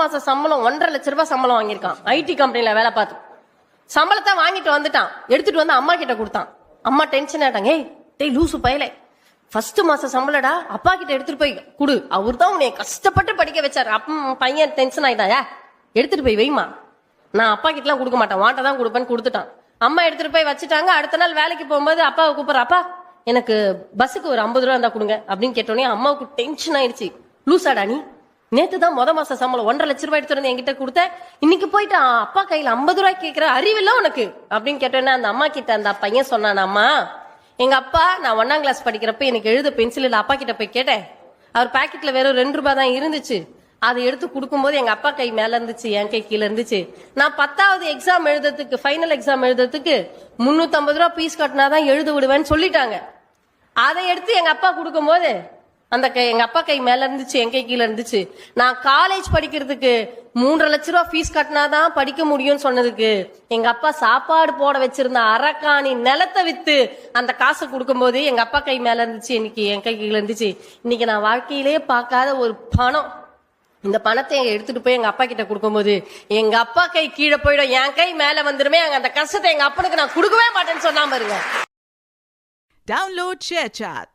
மாசம் சம்பளம் 1.5 லட்ச ரூபாய் சம்பளம் வாங்கியிருக்கான். ஐடி கம்பெனில வேலை பார்த்து சம்பளத்தை வாங்கிட்டு வந்துட்டான். எடுத்துட்டு வந்து அம்மா கிட்ட கொடுத்தான். அம்மா டென்ஷன் ஆயிட்டாங்க. டேய் லூசு பயலே, ஃபர்ஸ்ட் மாசம் சம்பளடா, அப்பா கிட்ட எடுத்துட்டு போய் குடு, அவர் தான் உன்னை கஷ்டப்பட்டு படிக்க வச்சாரு. பையன் டென்ஷன் ஆயிட்டாயா, எடுத்துட்டு போய் வைமா, நான் அப்பா கிட்ட எல்லாம் கொடுக்க மாட்டேன், வாட்ட தான் கொடுப்பேன்னு கொடுத்துட்டான். அம்மா எடுத்துட்டு போய் வச்சுட்டாங்க. அடுத்த நாள் வேலைக்கு போகும்போது அப்பாவை கூப்பிடுற, அப்பா எனக்கு பஸ்ஸுக்கு ஒரு 50 ரூபா இருந்தா கொடுங்க அப்படின்னு கேட்டோன்னே அம்மாவுக்கு டென்ஷன் ஆயிடுச்சு. லூசாடா நீ, நேத்து தான் மாசம் சம்பளம் 1.5 லட்ச ரூபாய் எடுத்து வந்து என்கிட்ட கொடுத்த, இன்னைக்கு போயிட்டு அப்பா கையில 50 ரூபாய் கேட்கிற, அறிவில்ல உனக்கு அப்படின்னு கேட்டோன்னே அந்த அம்மா கிட்ட அந்த பையன் சொன்னான், அம்மா எங்க அப்பா நான் 1ஆம் கிளாஸ் படிக்கிறப்ப எனக்கு எழுத பென்சில் இல்ல, அப்பா கிட்ட போய் கேட்டேன், அவர் பாக்கெட்ல வெறும் 2 ரூபாய் தான் இருந்துச்சு, அதை எடுத்து கொடுக்கும்போது எங்க அப்பா கை மேல இருந்துச்சு, என் கை கீழே இருந்துச்சு. நான் 10வது எக்ஸாம் எழுதுறதுக்கு, ஃபைனல் எக்ஸாம் எழுதுறதுக்கு 350 ரூபாய் பீஸ் கட்டினாதான் எழுத விடுவேன்னு சொல்லிட்டாங்க. அதை எடுத்து எங்க அப்பா கொடுக்கும் போது அந்த கை எங்க அப்பா கை மேல இருந்துச்சு, என் கை கீழே இருந்துச்சு. நான் காலேஜ் படிக்கிறதுக்கு 3.5 லட்ச ரூபாய் ஃபீஸ் கட்டினாதான் படிக்க முடியும்னு சொன்னதுக்கு எங்க அப்பா சாப்பாடு போட வச்சிருந்த அரக்காணி நிலத்தை வித்து அந்த காசை கொடுக்கும் போது எங்க அப்பா கை மேல இருந்துச்சு, இன்னைக்கு என் கை கீழே இருந்துச்சு. இன்னைக்கு நான் வாழ்க்கையிலே பார்க்காத ஒரு பணம், இந்த பணத்தை எடுத்துட்டு போய் எங்க அப்பா கிட்ட கொடுக்கும்போது எங்க அப்பா கை கீழே போயிடும், என் கை மேல வந்துருமே, அந்த கஷ்டத்தை எங்க அப்பனுக்கு நான் கொடுக்கவே மாட்டேன்னு சொன்னாம இருங்க. Download ShareChat.